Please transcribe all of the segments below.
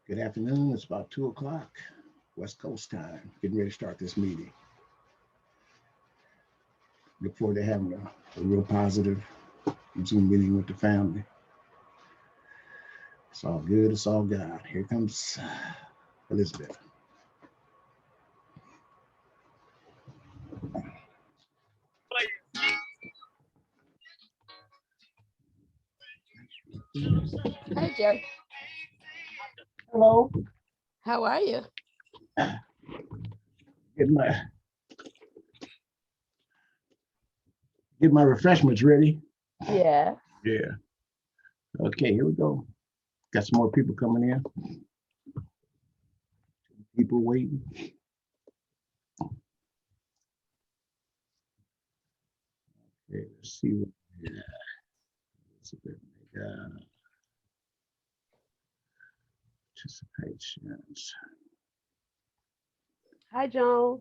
Good afternoon. It's about 2 o'clock, West Coast time. Getting ready to start this meeting. Look forward to having a real positive Zoom meeting with the family. It's all good. It's all God. Here comes Elizabeth. Hi, Jerry. Hello. How are you? Get my get my refreshments ready. Yeah. Yeah. Okay, here we go. Got some more people coming in. People waiting. Okay, let's see what participations. Hi, Joan.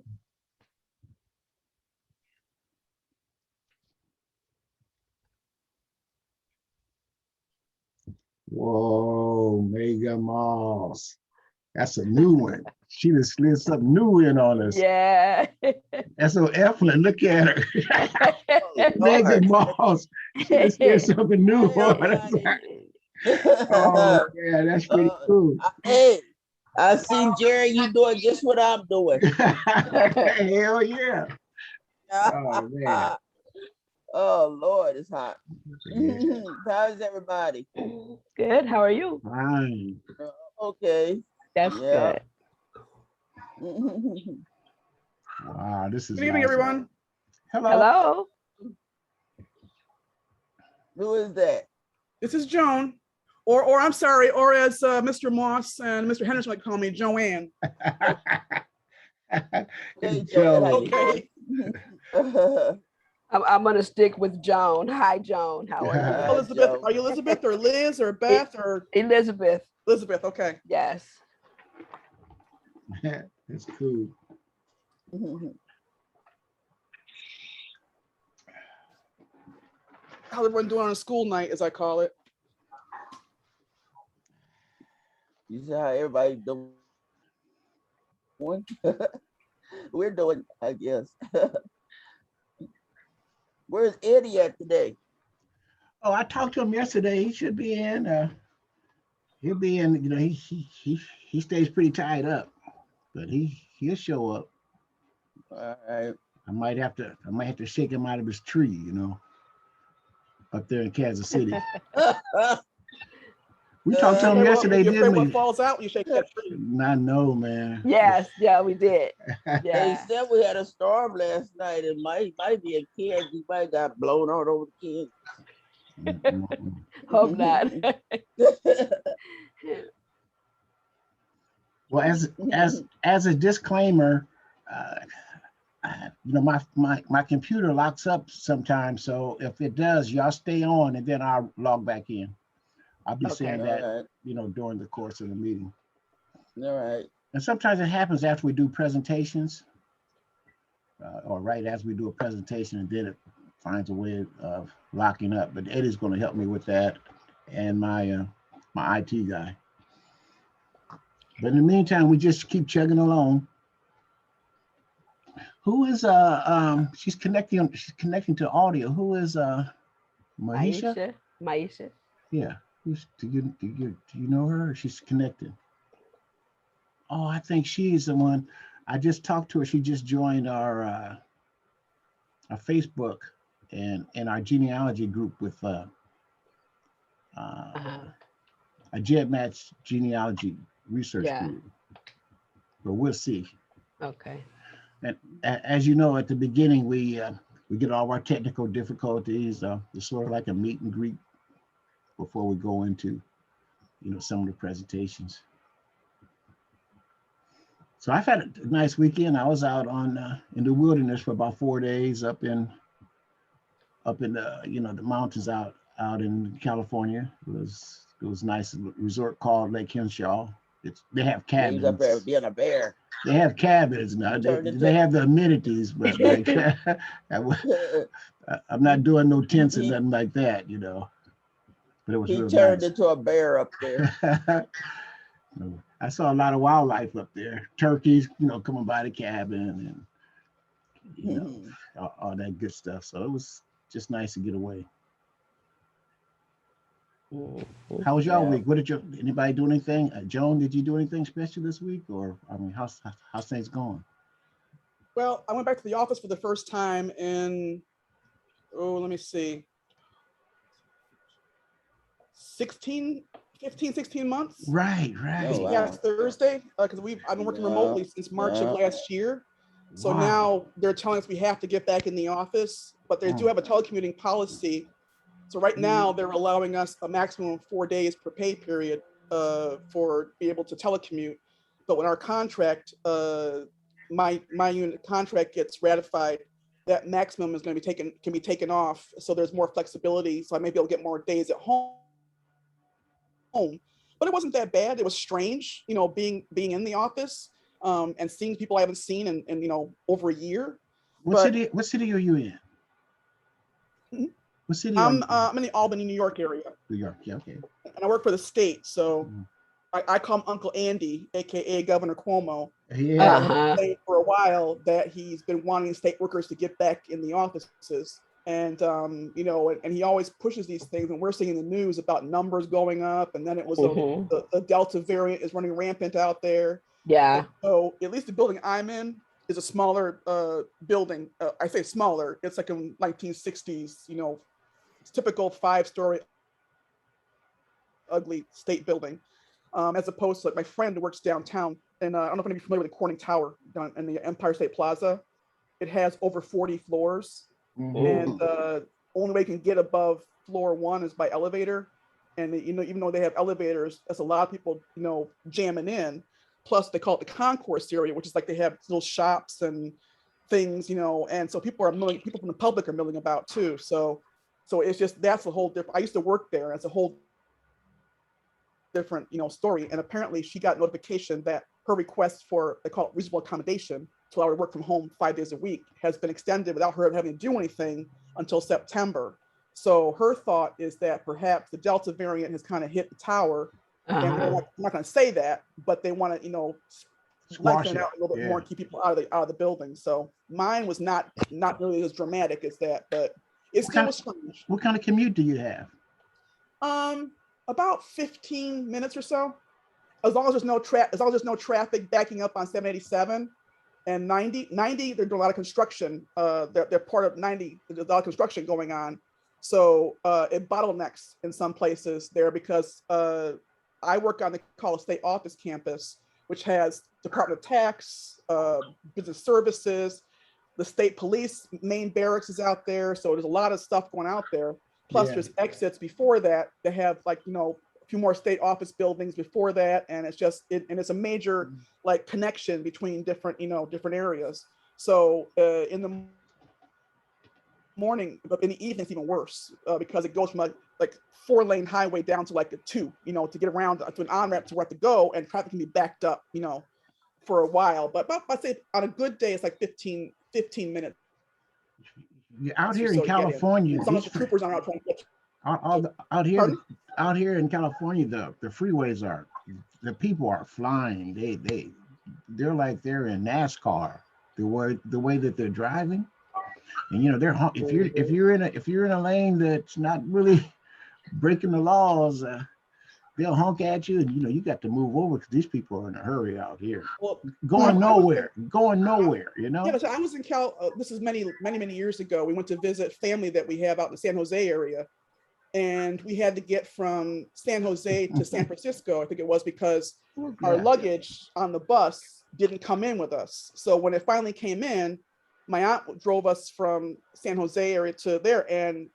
Whoa, Mega Moss. That's a new one. She just slid something new in on us. Yeah. That's so effluent. Look at her. Mega Moss. She just slid something new on us. Oh, yeah, that's pretty cool. Hey, I seen Jerry, you doing just what I'm doing. Hell yeah. Oh, man. Oh, Lord, it's hot. Yeah. How's everybody? Good. How are you? Fine. Okay. That's Yeah. good. Wow, this is Good evening, awesome. everyone. Hello. Hello. Who is that? This is Joan, or I'm sorry, or as Mr. Moss and Mr. Henderson like to call me, Joanne. Hey, Joe. Okay. I'm gonna stick with Joan. Hi, Joan. How are you? Elizabeth, Joe. are you Elizabeth or Liz or Beth or Elizabeth. Elizabeth? Okay. Yes. That's cool. How's everyone doing on a school night, as I call it? You see how everybody doing? We're doing, I guess. Where's Eddie at today? Oh, I talked to him yesterday. He should be in. He'll be in. You know, he stays pretty tied up, but he'll show up. All right. I might have to shake him out of his tree. You know, up there in Kansas City. We talked to him yesterday, you're didn't afraid we? what falls out when you shake that tree. I know, man. Yes. Yeah, we did. They Yeah. said we had a storm last night. It might be a kid. He might got blown out over the kid. Hope not. Well, as a disclaimer, you know, my computer locks up sometimes, so if it does, y'all stay on, and then I'll log back in. I'll be saying that, Right. you know, during the course of the meeting. All right. And sometimes it happens after we do presentations, or right as we do a presentation, and then it finds a way of locking up. But Eddie's going to help me with that, and my IT guy. But in the meantime, we just keep chugging along. Who is she's connecting to audio. Who is Maisha? Maisha. Yeah. Do you know her? She's connected. Oh, I think she's the one. I just talked to her. She just joined our Facebook and our genealogy group with a GEDmatch genealogy research group. But we'll see. Okay. And as you know, at the beginning, we get all our technical difficulties. It's sort of like a meet and greet before we go into, you know, some of the presentations. So I've had a nice weekend. I was out in the wilderness for about 4 days up in the, you know, the mountains out in California. It was nice. A resort called Lake Henshaw. They have cabins. He's up there being a bear. They have cabins now. They have the amenities, but like I'm not doing no tents and nothing like that, you know. But it was he real turned nice. into a bear up there. I saw a lot of wildlife up there. Turkeys, coming by the cabin and all that good stuff. So it was just nice to get away. How was your Yeah. week? What did anybody do anything? Joan, did you do anything special this week, or I mean, how's things going? Well, I went back to the office for the first time in, let me see, 16 months. Right. Oh, wow. Last Thursday, because I've been working remotely since March of last year. So Wow. now they're telling us we have to get back in the office, but they do have a telecommuting policy. So right now they're allowing us a maximum of 4 days per pay period for be able to telecommute. But when our contract, my unit contract gets ratified, that maximum is going to can be taken off. So there's more flexibility. So I may be able to get more days at home. But it wasn't that bad. It was strange, being in the office and seeing people I haven't seen in over a year. What city are you in? Mhm. What city are you in? I'm in the Albany, New York area. New York. Yeah, okay. And I work for the state. So I call him Uncle Andy, AKA Governor Cuomo. Yeah. For a while that he's been wanting state workers to get back in the offices. And, and he always pushes these things, and we're seeing in the news about numbers going up. And then it was the Delta variant is running rampant out there. Yeah. And so at least the building I'm in is a smaller building. I say smaller. It's like a 1960s, typical 5-story ugly state building, as opposed to like my friend who works downtown. And I don't know if anybody's familiar with the Corning Tower down in the Empire State Plaza. It has over 40 floors. And only way you can get above floor 1 is by elevator. And even though they have elevators, that's a lot of people jamming in. Plus they call it the concourse area, which is like they have little shops and things, and so people from the public are milling about too. So it's just, that's a whole different, I used to work there, and it's a whole different story. And apparently she got notification that her request for, they call it reasonable accommodation, to allow her to work from home 5 days a week, has been extended without her having to do anything until September. So her thought is that perhaps the Delta variant has kind of hit the tower. And I'm not going to say that, but they want to, lengthen it out a little bit more and keep people out of the building. So mine was not really as dramatic as that, but it still was strange. What kind of commute do you have? About 15 minutes or so. As long as there's no traffic backing up on 787 and 90, they're doing a lot of construction. They're part of 90. There's a lot of construction going on. So it bottlenecks in some places there, because I work on the College State office campus, which has Department of Tax, Business Services, the state police main barracks is out there. So there's a lot of stuff going out there. Plus there's exits before that. They have a few more state office buildings before that. And it's just, and it's a major connection between different areas. So in the morning, but in the evening it's even worse, because it goes from like 4-lane highway down to like a 2, to get around to an on-ramp to where to go, and traffic can be backed up, for a while. But I'd say on a good day, it's like 15 minutes. Out here in California, some of the troopers are out trying to get out here in California, the freeways the people are flying. They're like they're in NASCAR, the way that they're driving. And if you're in a lane that's not really breaking the laws, they'll honk at you, and you got to move over, because these people are in a hurry out here. Well, going nowhere. Yeah, so I was in this is many years ago. We went to visit family that we have out in the San Jose area, and we had to get from San Jose to San Francisco, I think it was, because our luggage on the bus didn't come in with us. So when it finally came in, my aunt drove us from San Jose area to there, and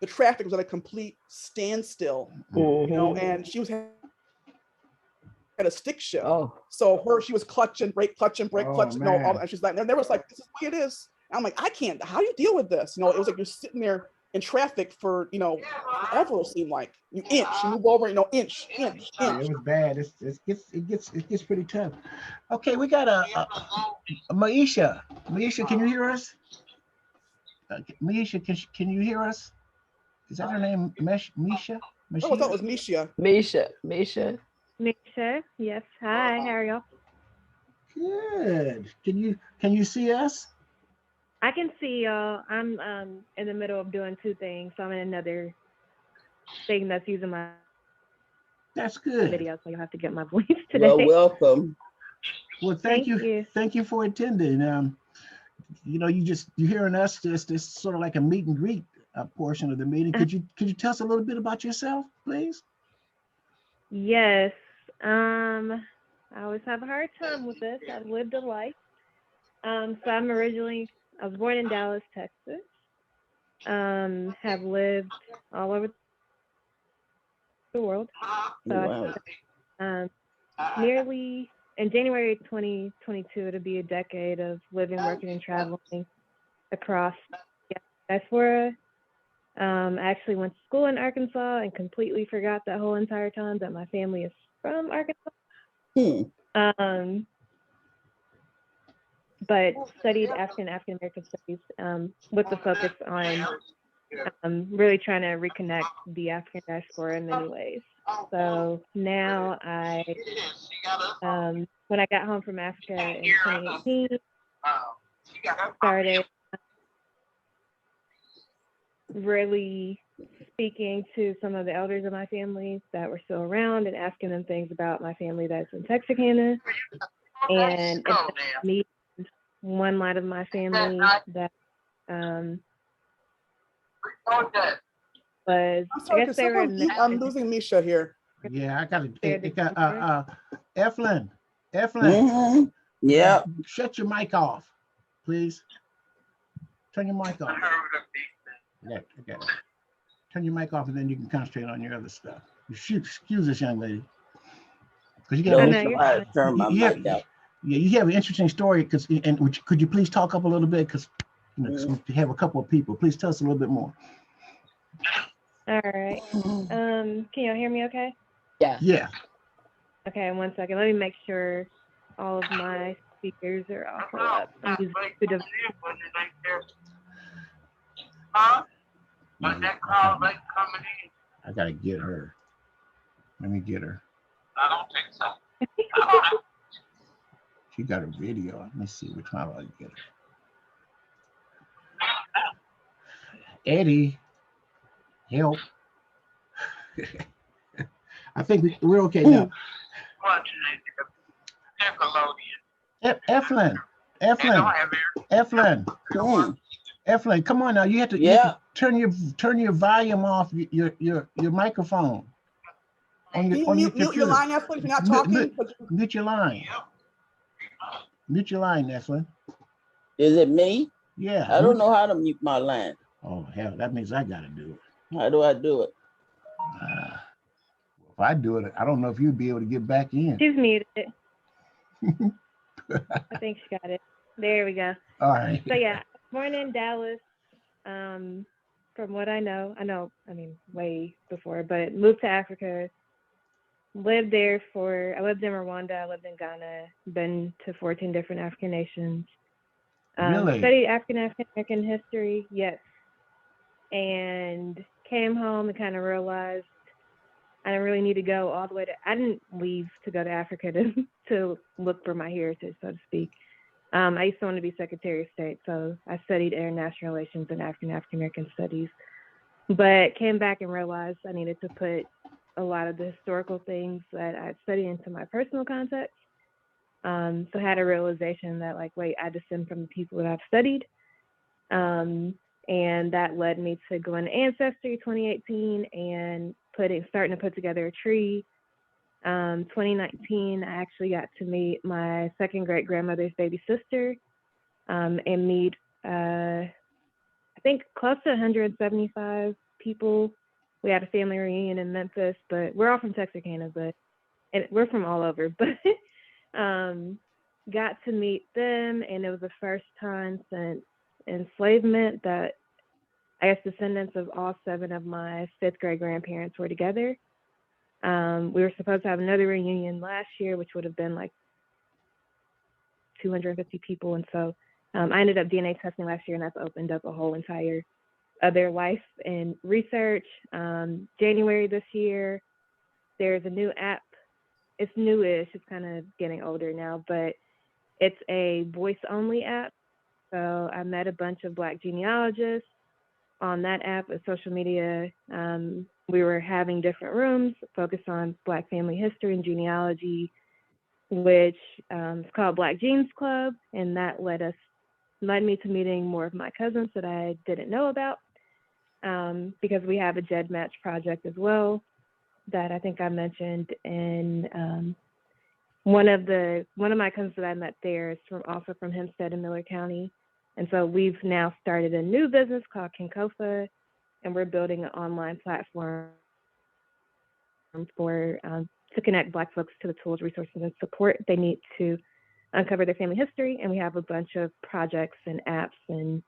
the traffic was at a complete standstill, and she had a stick shift. So she was clutching, brake, and she's like, and there was like, this is the way it is. And I'm like, I can't, how do you deal with this? It was like you're sitting there in traffic for, forever, it seemed like. You move over, inch. It was bad. It gets pretty tough. Okay, we got a Maisha. Maisha, can you hear us? Maisha, can you hear us? Is that her name? Misha? Oh, I thought it was Misha. Misha. Misha, yes. Hi, how are y'all? Good. Can you see us? I can see y'all. I'm in the middle of doing two things. So I'm in another thing that's using my That's good. video, so you'll have to get my voice Well, today. welcome. Well, thank Thank you. you. Thank you for attending. You hearing us just this sort of like a meet and greet portion of the meeting. Could you tell us a little bit about yourself, please? Yes. I always have a hard time with this. I've lived a life. So I was born in Dallas, Texas. Have lived all over the world. So Wow. nearly in January 2022, it'll be a decade of living, working, and traveling across the diaspora. I actually went to school in Arkansas and completely forgot that whole entire time that my family is from Arkansas. But studied African American studies with the focus on really trying to reconnect the African diaspora in many ways. So now when I got home from Africa in 2018, started really speaking to some of the elders of my family that were still around and asking them things about my family that's in Texarkana. And meet one line of my family that was, I'm sorry, I guess they were in I'm losing Misha here. Yeah, I got it. Eflin. Mm-hmm. Yeah. Shut your mic off, please. Turn your mic off. Okay. Turn your mic off, and then you can concentrate on your other stuff. Excuse this young lady. Because you got turn my mic out. Yeah, you have an interesting story. Could you please talk up a little bit? Because we have a couple of people. Please tell us a little bit more. All right. Can y'all hear me okay? Yeah. Okay, 1 second. Let me make sure all of my speakers are also up. I'm using two devices. I gotta get her. Let me get her. I don't think so. She got a video. Let me see which one I get her. Eddie, help. I think we're okay now. Eflin, come on now. You have to turn your volume off your microphone. Mute your line, Eflin, if you're not talking. Mute your line. Mute your line, Eflin. Is it me? Yeah. I don't know how to mute my line. Oh, hell, that means I got to do it. How do I do it? If I do it, I don't know if you'd be able to get back in. She's muted. I think she got it. There we go. All right. So yeah, born in Dallas. From what I know, way before, but moved to Africa. Lived in Rwanda, I lived in Ghana, been to 14 different African nations. Really? Studied African American history, yes. And came home and kind of realized I didn't really need to go all the way I didn't leave to go to Africa to look for my heritage, so to speak. I used to want to be Secretary of State, so I studied international relations and African American studies, but came back and realized I needed to put a lot of the historical things that I'd studied into my personal context. So I had a realization that I descend from the people that I've studied. And that led me to going to Ancestry 2018 and starting to put together a tree. 2019, I actually got to meet my second great grandmother's baby sister and meet, I think, close to 175 people. We had a family reunion in Memphis, but we're all from Texarkana, and we're from all over, but got to meet them, and it was the first time since enslavement that I guess descendants of all 7 of my 5th grade grandparents were together. We were supposed to have another reunion last year, which would have been 250 people. And so I ended up DNA testing last year, and that's opened up a whole entire other life and research. January this year, there's a new app. it's newish. It's kind of getting older now, but it's a voice-only app. So I met a bunch of Black genealogists on that app with social media. We were having different rooms focused on Black family history and genealogy, which is called Black Genes Club, and that led me to meeting more of my cousins that I didn't know about, because we have a GEDmatch project as well that I think I mentioned. And one of my cousins that I met there is also from Hempstead in Miller County. And so we've now started a new business called Kinkofa, and we're building an online platform for to connect Black folks to the tools, resources, and support they need to uncover their family history. And we have a bunch of projects and apps and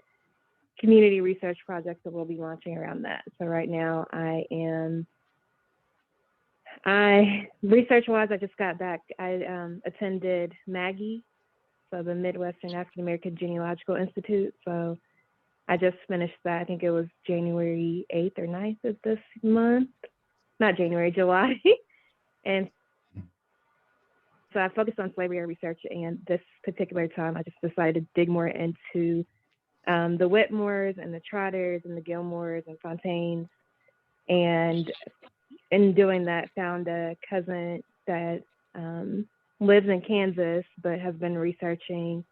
community research projects that we'll be launching around that. So right now research-wise, I just got back. I attended MAGGIE, so the Midwestern African American Genealogical Institute. So I just finished that. I think it was January 8th or 9th of this month. Not January, July. And so I focused on slavery and research, and this particular time I just decided to dig more into the Whitmores and the Trotters and the Gilmores and Fontaines. And in doing that, found a cousin that lives in Kansas, but has been researching,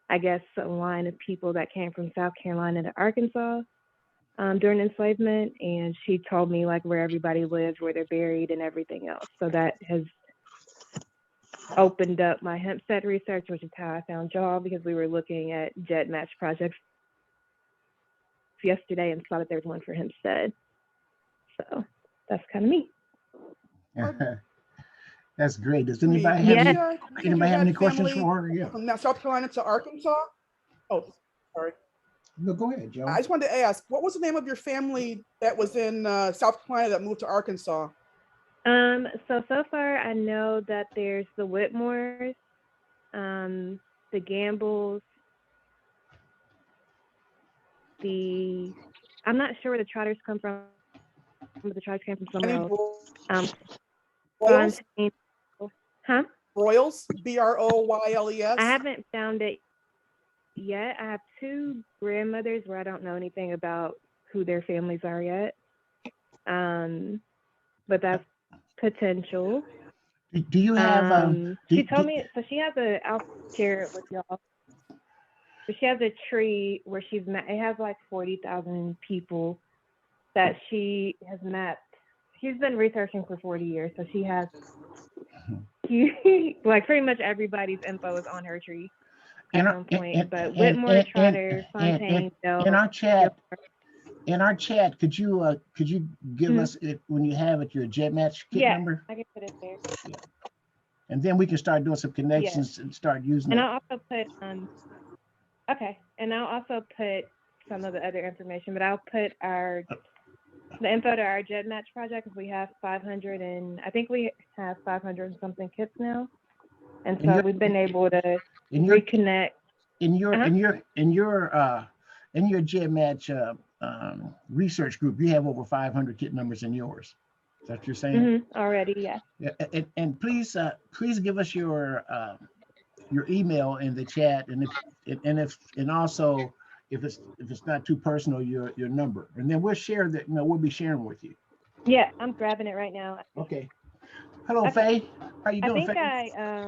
I guess, a line of people that came from South Carolina to Arkansas during enslavement. And she told me like where everybody lives, where they're buried, and everything else. So that has opened up my Hempstead research, which is how I found y'all, because we were looking at GEDmatch projects yesterday and saw that there's one for Hempstead. So that's kind of me. That's great. Does anybody have any questions family for her? Yeah. From South Carolina to Arkansas? Oh, sorry. No, go ahead, Joe. I just wanted to ask, what was the name of your family that was in South Carolina that moved to Arkansas? So far I know that there's the Whitmores, the Gambles, I'm not sure where the Trotters come from, but the Trotters came from somewhere else. Royals? Huh? Royals, Broyles. I haven't found it yet. I have two grandmothers where I don't know anything about who their families are yet. But that's potential. Do you have? She told me, so she has I'll share it with y'all. So she has a tree where it has like 40,000 people that she has mapped. She's been researching for 40 years, so she has like pretty much everybody's info is on her tree at some point. But Whitmore, Trotter, Fontaine, in our chat, could you give us it when you have it, your GEDmatch kit number? I can put it there. Yeah. And then we can start doing some connections and start using and it. I'll also put and I'll also put some of the other information, but I'll put the info to our GEDmatch project, because we have 500 and I think we have 500 and something kits now. And so we've been able to reconnect. In your GEDmatch research group, you have over 500 kit numbers in yours. Is that what you're saying? Already, yeah. And please give us your email in the chat, and also if it's not too personal, your number, and then we'll share that. We'll be sharing with you. Yeah, I'm grabbing it right now. Okay. Hello, Faye. How you doing, Faye? I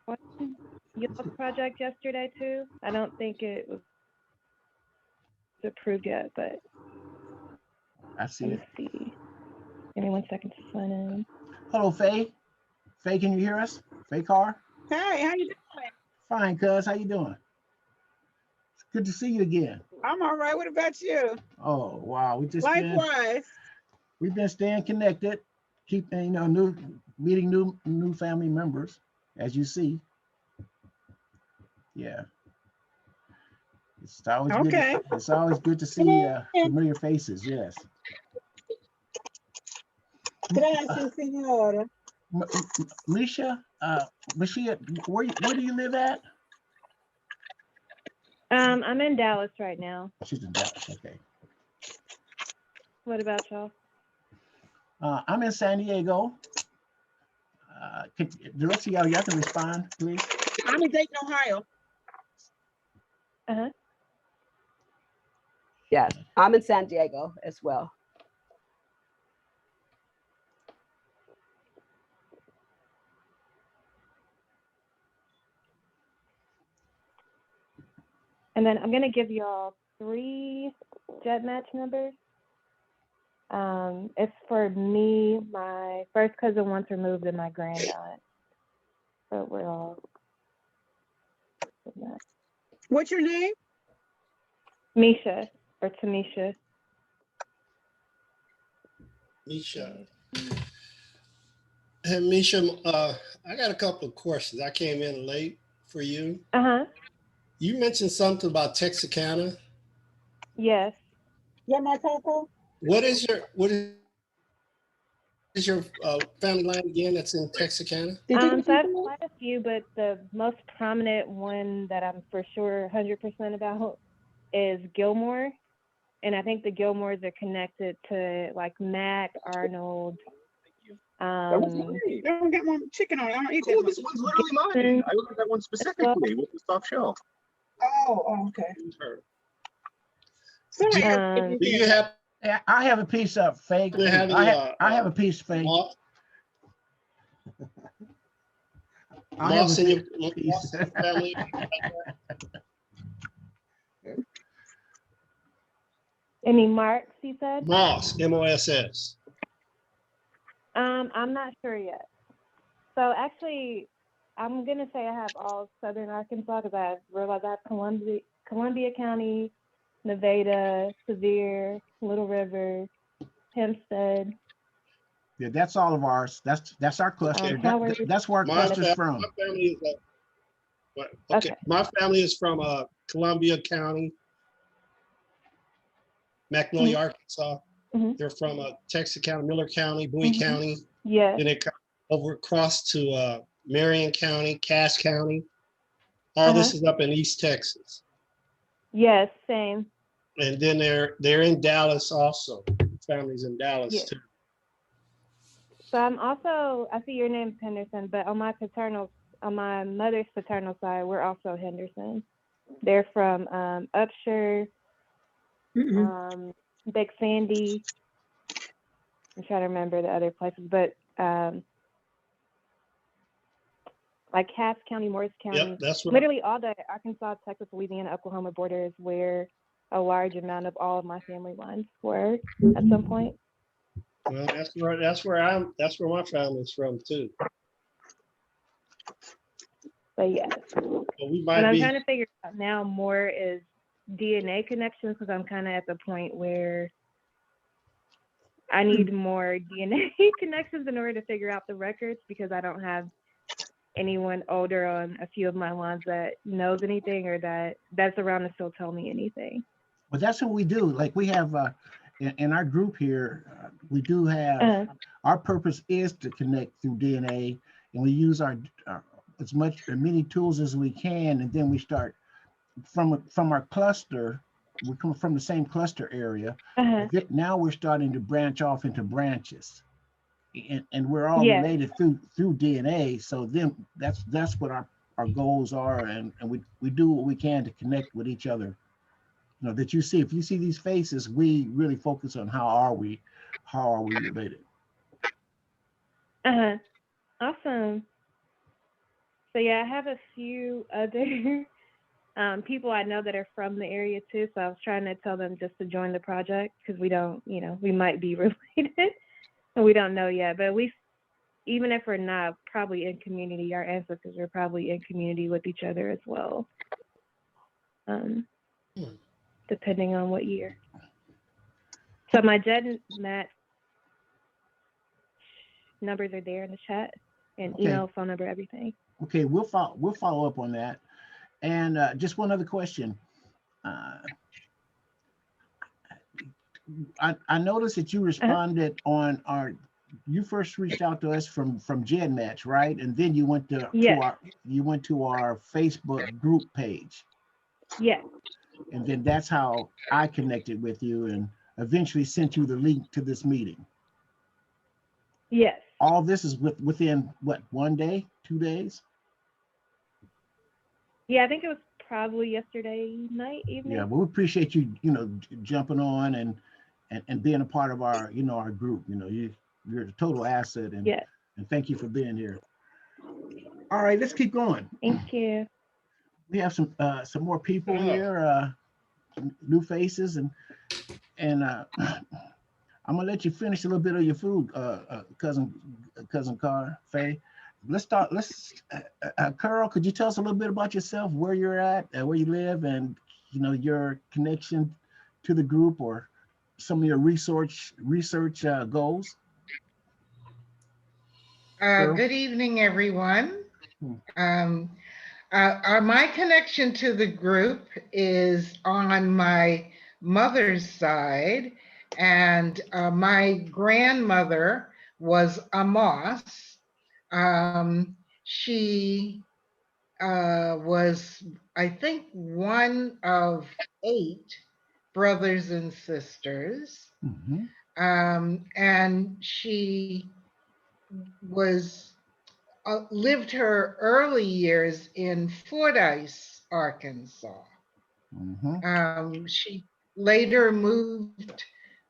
went to your project yesterday too. I don't think it was approved yet, but I see it. Let's see. Give me 1 second to sign in. Hello, Faye. Faye, can you hear us? Faye Carr? Hey, how you doing? Fine, cuz. How you doing? It's good to see you again. I'm all right. What about you? Oh, wow. Likewise. We've been staying connected, keeping meeting new family members, as you see. Yeah. It's always okay. good. It's always good to see familiar faces. Yes. Gracias, señora. Misha, where do you live at? I'm in Dallas right now. She's in Dallas. Okay. What about y'all? I'm in San Diego. The rest of y'all have to respond, please. I'm in Dayton, Ohio. Uh-huh. Yes, I'm in San Diego as well. And then I'm gonna give y'all 3 jet match numbers. It's for me, my first cousin once removed, and my grand aunt. So we're all. What's your name? Misha or Tamisha. Misha. And Misha, I got a couple of questions. I came in late for you. Uh-huh. You mentioned something about Texarkana. Yes. Yeah, my Taco. What is your family line again that's in Texarkana? Did you So I have quite a few, but the most prominent one that I'm for sure 100% about is Gilmore. And I think the Gilmores are connected to like Mac, Arnold. That was mine. I don't get one chicken on it. I don't eat Cool, that this one's literally mine. I looked at that one specifically with the soft shell. Oh, okay. Do you have? Yeah, I have a piece of fake. Do you have I have a piece of fake. Moss in your family? Any marks, you said? Moss, M-O-S-S. I'm not sure yet. So actually, I'm gonna say I have all Southern Arkansas because I realized I have Columbia County, Nevada, Sevier, Little River, Hempstead. Yeah, that's all of ours. That's our cluster. That's where our cluster's from. My family is my family is from Columbia County, Magnolia, Arkansas. They're from Texarkana, Miller County, Bowie County. Yeah. Then they come over across to Marion County, Cass County. All this is up in East Texas. Yes, same. And then they're in Dallas also. Families in Dallas too. So I'm also, I see your name's Henderson, but on my mother's paternal side, we're also Henderson. They're from Upshur, Big Sandy. I'm trying to remember the other places, but like Cass County, Morris County. Yep, that's what literally all the Arkansas, Texas, Louisiana, Oklahoma border is where a large amount of all of my family lines were at some point. Well, that's where my family's from too. But yeah. Well, and I'm trying to figure out now more is DNA connections because I'm kind of at the point where I need more DNA connections in order to figure out the records because I don't have anyone older on a few of my lines that knows anything or that's around to still tell me anything. But that's what we do. Like we have in our group here, we do have our purpose is to connect through DNA, and we use our as many tools as we can, and then we start from our cluster. We come from the same cluster area. Now we're starting to branch off into branches, and we're all related through DNA. So then that's what our goals are, and we do what we can to connect with each other. You know, that you see, if you see these faces, we really focus on how are we related. Awesome. So yeah, I have a few other people I know that are from the area too. So I was trying to tell them just to join the project because we don't, we might be related and we don't know yet. But even if we're not, probably in community, our ancestors are probably in community with each other as well. Depending on what year. So my Jen Matt numbers are there in the chat and email, phone number, everything. Okay, we'll follow up on that. And just one other question. I noticed that you responded on you first reached out to us from GenMatch, right? And then you went to our Facebook group page. Yes. And then that's how I connected with you and eventually sent you the link to this meeting. Yes. all this is within what, 1 day, 2 days? Yeah, I think it was probably yesterday night, evening. Yeah, well, we appreciate you, jumping on and being a part of our, our group. You're a total asset, and Yeah. and thank you for being here. All right, let's keep going. Thank you. We have some more people here, new faces, and I'm gonna let you finish a little bit of your food, cousin Carr, Faye. Let's start. Carl, could you tell us a little bit about yourself, where you're at, where you live, and your connection to the group, or some of your research goals? Good evening, everyone. My connection to the group is on my mother's side, and my grandmother was a Moss. She was, I think, one of 8 brothers and sisters. And she was lived her early years in Fordyce, Arkansas. She later moved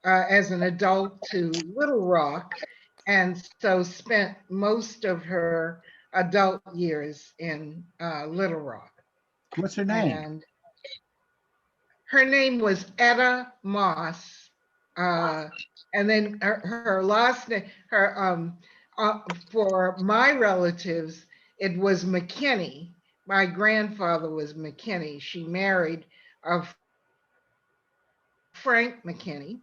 as an adult to Little Rock, and so spent most of her adult years in Little Rock. What's her name? And her name was Etta Moss, and then her last name, for my relatives, it was McKinney. My grandfather was McKinney. She married Frank McKinney,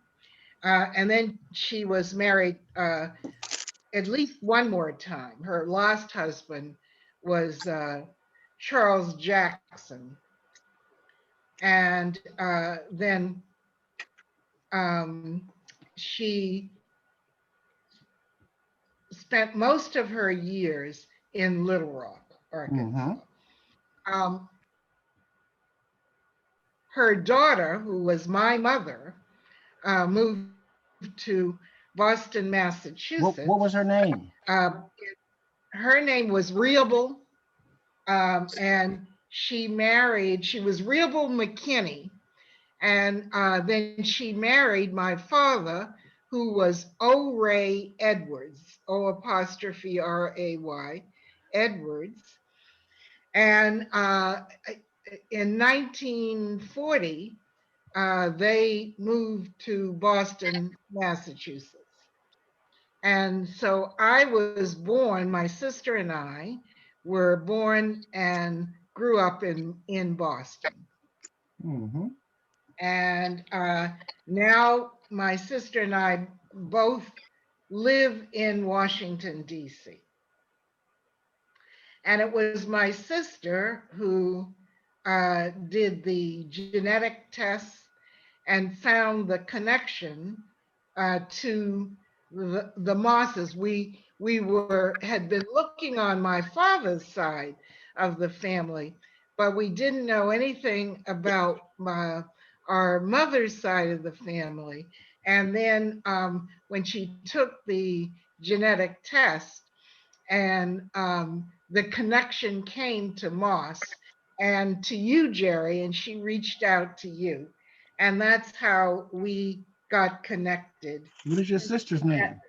and then she was married at least one more time. Her last husband was Charles Jackson. And then she spent most of her years in Little Rock, Arkansas. Her daughter, who was my mother, moved to Boston, Massachusetts. What was her name? Her name was Reable, and she was Reable McKinney, and then she married my father, who was O. Ray Edwards, O''Ray Edwards. And in 1940, they moved to Boston, Massachusetts. And so I was born, my sister and I were born and grew up in Boston. And now my sister and I both live in Washington, D.C. And it was my sister who did the genetic tests and found the connection to the Mosses. We had been looking on my father's side of the family, but we didn't know anything about our mother's side of the family. And then when she took the genetic test, and the connection came to Moss and to you, Jerry, and she reached out to you. And that's how we got connected. What is your sister's name?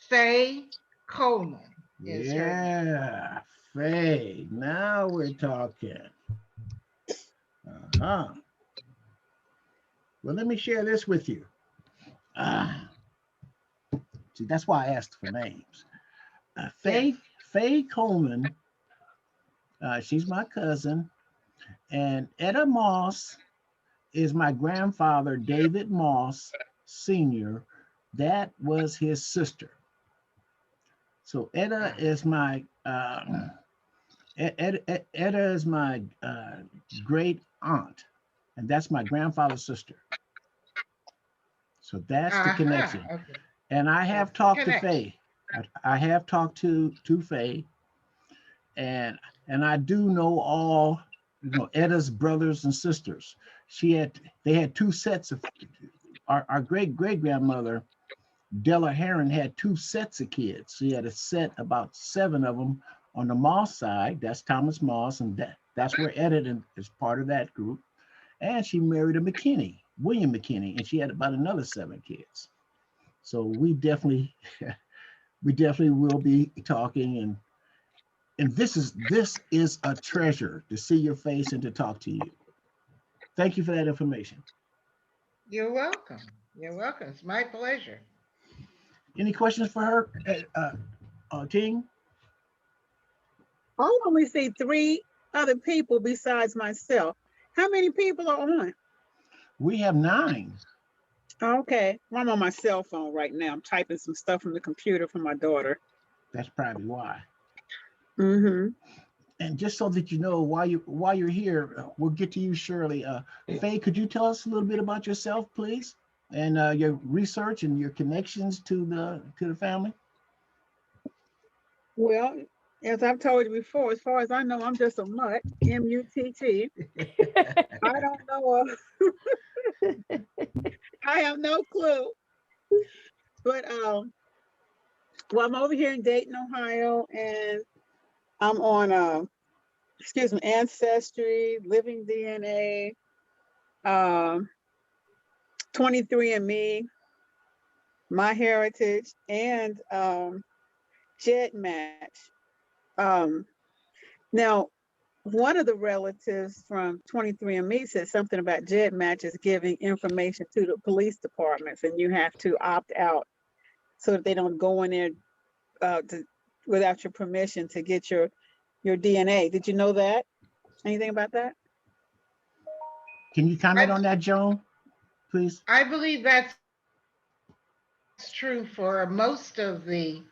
Faye Coleman is her name. Yeah, Faye. Now we're talking. Well, let me share this with you. See, that's why I asked for names. Faye Coleman, she's my cousin, and Etta Moss is my grandfather, David Moss Sr. That was his sister. So Etta is my great aunt, and that's my grandfather's sister. So that's the connection. Okay. And I have talked to Faye. I have talked to Faye, and I do know all, Etta's brothers and sisters. They had 2 sets of, our great grandmother Della Heron had 2 sets of kids. She had a set, about 7 of them on the Moss side. That's Thomas Moss, and that's where Edit is part of that group. And she married a McKinney, William McKinney, and she had about another 7 kids. So we definitely will be talking, and this is a treasure to see your face and to talk to you. Thank you for that information. You're welcome. You're welcome. It's my pleasure. Any questions for her, Ting? I only see 3 other people besides myself. How many people are on? We have 9. Okay, well, I'm on my cell phone right now. I'm typing some stuff from the computer for my daughter. That's probably why. Mm-hmm. And just so that you know, while you're here, we'll get to you, Shirley. Faye, could you tell us a little bit about yourself, please, and your research and your connections to the family? Well, as I've told you before, as far as I know, I'm just a mutt, M-U-T-T. I don't know. I have no clue. But well, I'm over here in Dayton, Ohio, and I'm on Ancestry, Living DNA, 23andMe, My Heritage, and GEDmatch. Now, one of the relatives from 23andMe said something about GEDmatch is giving information to the police departments, and you have to opt out so that they don't go in there without your permission to get your DNA. Did you know that? Anything about that? Can you comment on that, Joan, please? I believe that's true for most of the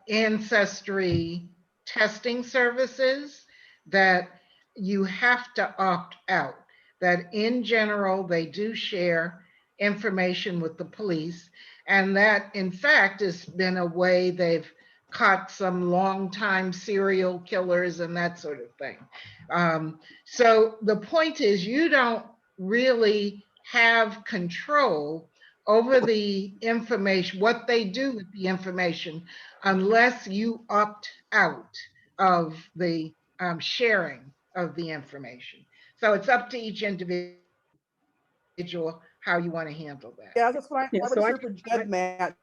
ancestry testing services, that you have to opt out. That in general, they do share information with the police, and that in fact has been a way they've caught some longtime serial killers and that sort of thing. So the point is, you don't really have control over the information, what they do with the information, unless you opt out of the sharing of the information. So it's up to each individual how you want to handle that. Yeah, that's why I Yeah, so registered for GEDmatch.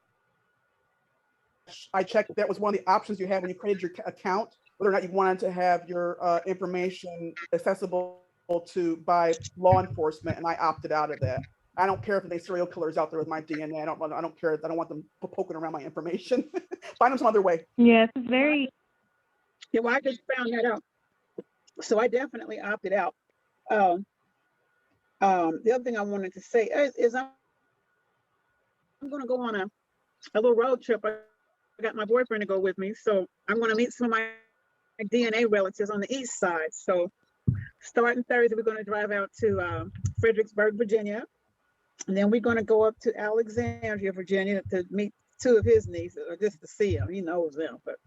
I checked that was one of the options you had when you created your account, whether or not you wanted to have your information accessible to by law enforcement, and I opted out of that. I don't care if there's serial killers out there with my DNA. I don't care. I don't want them poking around my information. Find them some other way. Yes, it's very. Yeah, well, I just found that out. So I definitely opted out. The other thing I wanted to say is I'm going to go on a little road trip. I got my boyfriend to go with me. So I'm going to meet some of my DNA relatives on the east side. So starting Thursday, we're going to drive out to Fredericksburg, Virginia. And then we're going to go up to Alexandria, Virginia to meet 2 of his nieces, or just to see them. He knows them. But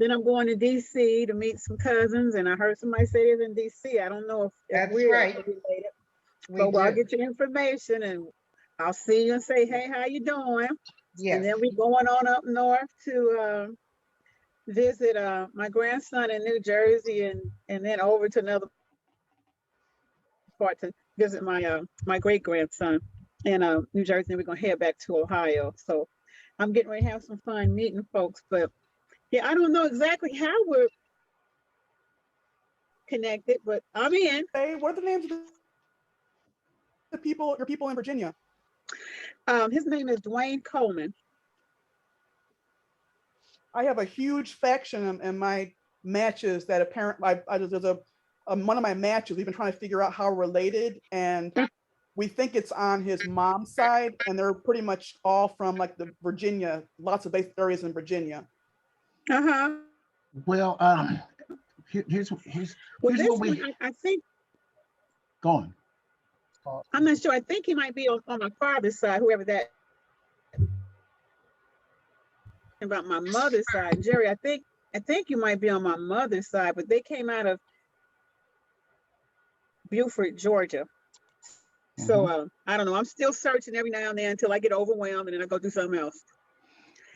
then I'm going to DC to meet some cousins. And I heard somebody say they're in DC. I don't know if we're related. So I'll get your information and I'll see you and say, hey, how you doing? Yes. And then we're going on up north to visit my grandson in New Jersey, and then over to another part to visit my great grandson in New Jersey. And we're gonna head back to Ohio. So I'm getting ready to have some fun meeting folks. But yeah, I don't know exactly how we're connected, but I'm in. Hey, what are the names of your people in Virginia? His name is Dwayne Coleman. I have a huge faction in my matches that apparently there's one of my matches. We've been trying to figure out how we're related, and we think it's on his mom's side, and they're pretty much all from like the Virginia, lots of base areas in Virginia. Well, here's what we. I think. Go on. I'm not sure. I think he might be on my father's side, whoever that. About my mother's side, Jerry. I think you might be on my mother's side, but they came out of Beaufort, Georgia. So I don't know. I'm still searching every now and then until I get overwhelmed, and then I go do something else.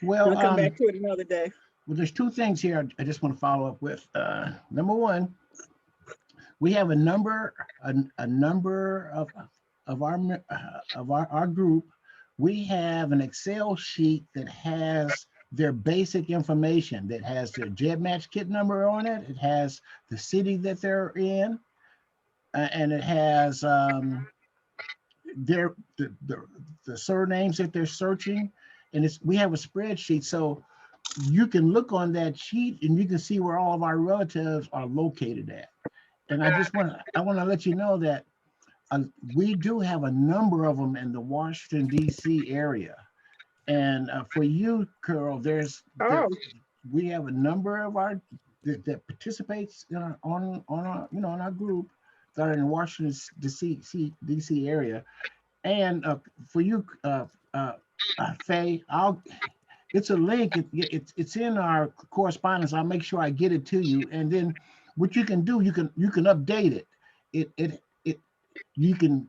Well, And I'll come back to it another day. well, there's two things here I just want to follow up with. Number one, we have a number of our group. We have an Excel sheet that has their basic information, that has their Jet Match kit number on it. It has the city that they're in, and it has their the surnames that they're searching. And we have a spreadsheet, so you can look on that sheet and you can see where all of our relatives are located at. And I want to let you know that we do have a number of them in the Washington, D.C. area. And for you, Carol, we have a number of our that participates on our group that are in Washington, D.C. area. And for you, Faye, it's a link. It's in our correspondence. I'll make sure I get it to you. And then what you can do, you can update it. You can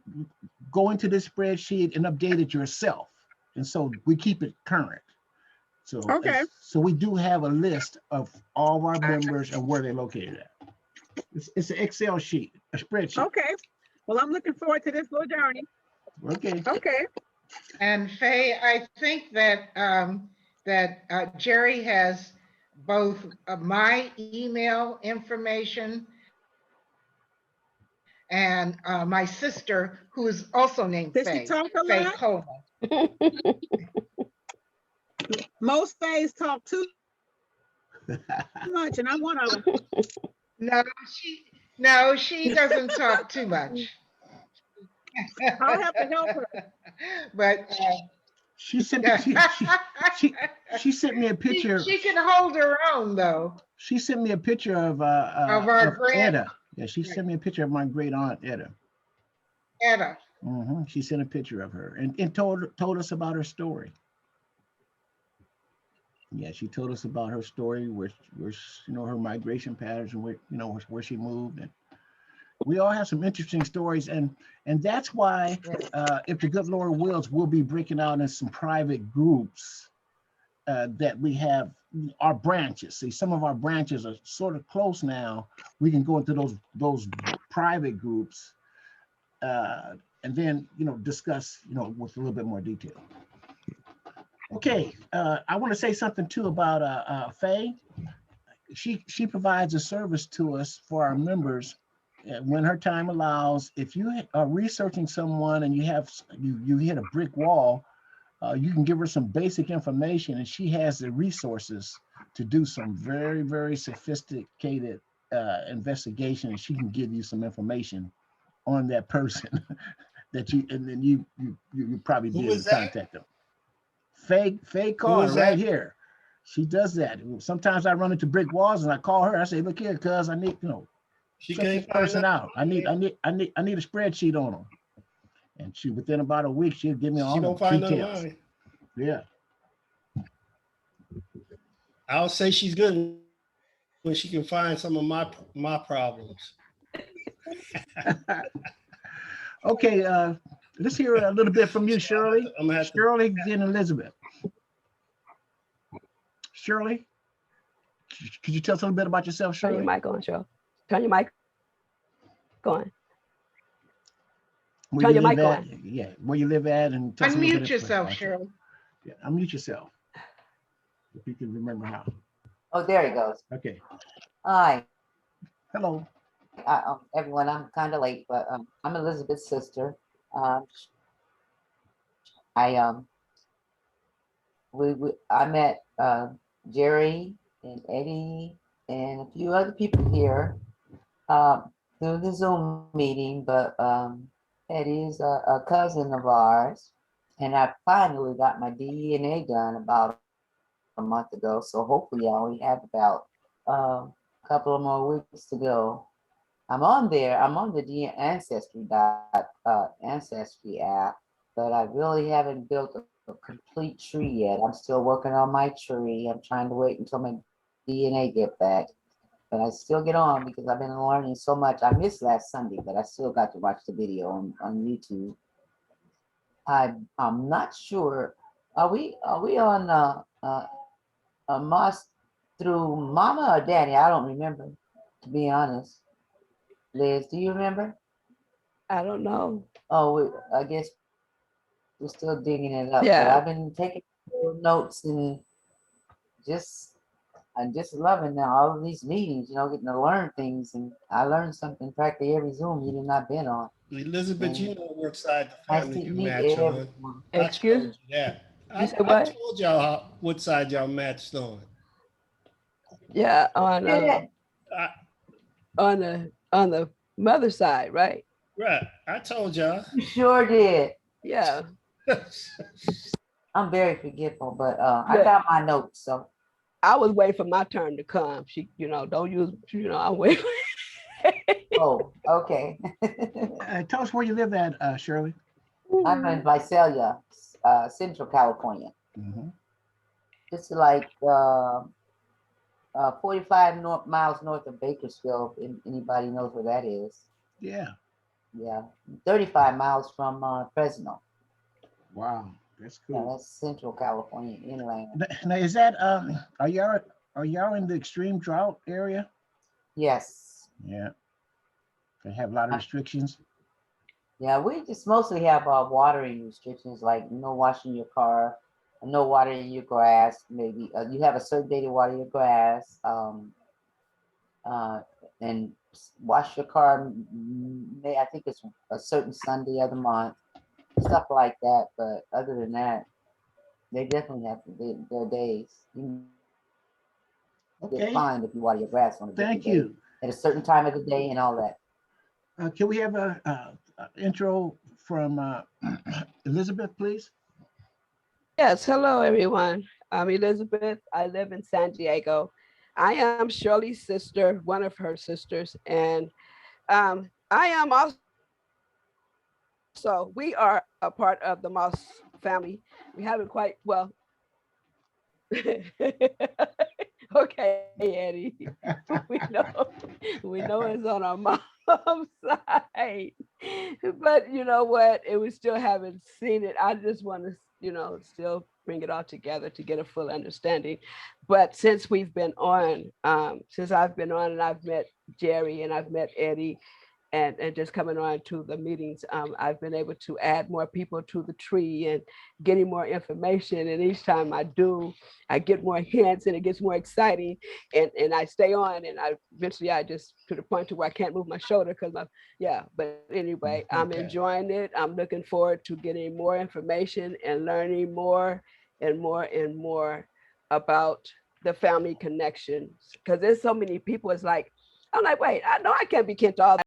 go into this spreadsheet and update it yourself. And so we keep it current. So okay. So we do have a list of all of our members and where they're located at. It's an Excel sheet, a spreadsheet. Okay. Well, I'm looking forward to this little journey. Okay. Okay. And Faye, I think that Jerry has both my email information and my sister, who is also named Does Faye. she talk a Faye lot? Coleman. Most Fays talk too much, and I'm one of them. No, she doesn't talk too much. I'll have to help her. But she sent me a picture. She can hold her own though. She sent me a picture of Etta. Yeah, she sent me a picture of my great aunt Etta. Etta. She sent a picture of her and told us about her story. Yeah, she told us about her story, where her migration patterns and where she moved. And we all have some interesting stories, and that's why, if the good Lord wills, we'll be breaking out in some private groups that we have our branches. See, some of our branches are sort of close now. We can go into those private groups, and then discuss with a little bit more detail. Okay, I want to say something too about Faye. She provides a service to us for our members when her time allows. If you are researching someone and you hit a brick wall, you can give her some basic information, and she has the resources to do some very, very sophisticated investigation, and she can give you some information on that person and then you probably be able to contact them. Faye Carter right here. She does that. Sometimes I run into brick walls and I call her. I say, "Look here, cuz I need, She check this person out. I need a spreadsheet on them." And she, within about a week, she'll give me all the details. Yeah. I'll say she's good when she can find some of my problems. Okay, let's hear a little bit from you, Shirley. Shirley and Elizabeth. Shirley, could you tell us a little bit about yourself, Shirley? Turn your mic on, Shirley. Turn your mic on. Turn your mic on. Yeah, where you live at, and tell us a little bit unmute yourself, Shirley. Yeah, unmute yourself. If you can remember how. Oh, there he goes. Okay. Hi. Hello. Everyone, I'm kind of late, but I'm Elizabeth's sister. I met Jerry and Eddie and a few other people here through the Zoom meeting, but Eddie's a cousin of ours, and I finally got my DNA done about a month ago, so hopefully I only have about a couple of more weeks to go. I'm on there. I'm on the Ancestry app, but I really haven't built a complete tree yet. I'm still working on my tree. I'm trying to wait until my DNA get back. but I still get on because I've been learning so much. I missed last Sunday, but I still got to watch the video on YouTube. I'm not sure. Are we on a Moss through Mama or Daddy? I don't remember, to be honest. Liz, do you remember? I don't know. Oh, I guess we're still digging it up. But Yeah. I've been taking notes and I'm just loving now all of these meetings, getting to learn things. And I learned something practically every Zoom meeting I've been on. Elizabeth, you know what side the Nice family to can meet match on. everyone. I Excuse? told you that. You I said what? told y'all what side y'all matched on. Yeah, on Yeah. the mother side, right? Right. I told y'all. You sure did. Yeah. I'm very forgetful, but I Look. got my notes, so. I was waiting for my turn to come. She, don't use, I'm waiting. Oh, okay. Tell us where you live at, Shirley. I'm in Visalia, Central California. Mm-hmm. It's like 45 miles north of Bakersfield. If anybody knows where that is. Yeah. Yeah, 35 miles from Fresno. Wow, that's cool. Yeah, that's Central California inland. Now, is that are y'all in the extreme drought area? Yes. Yeah. They have a lot of restrictions. Yeah, we just mostly have watering restrictions, like no washing your car, no watering your grass. Maybe you have a certain day to water your grass, and wash your car. I think it's a certain Sunday of the month, stuff like that. But other than that, they definitely have their days. You get fined if you water your grass on a different day at a certain time of the day and all that. Can we have a intro from Elizabeth, please? Yes, hello everyone. I'm Elizabeth. I live in San Diego. I am Shirley's sister, one of her sisters, and I am also, we are a part of the Moss family. We haven't quite, well, okay, Eddie, we know it's on our mom's side, but you know what? We still haven't seen it. I just want to, still bring it all together to get a full understanding. But since we've been on, since I've been on and I've met Jerry and I've met Eddie, and just coming on to the meetings, I've been able to add more people to the tree and getting more information. And each time I do, I get more hints and it gets more exciting. And I stay on, and eventually I just to the point to where I can't move my shoulder because but anyway, I'm enjoying it. I'm looking forward to getting more information and learning more and more and more about the family connections, because there's so many people. It's like, I'm like, wait, I know I can't be kin to all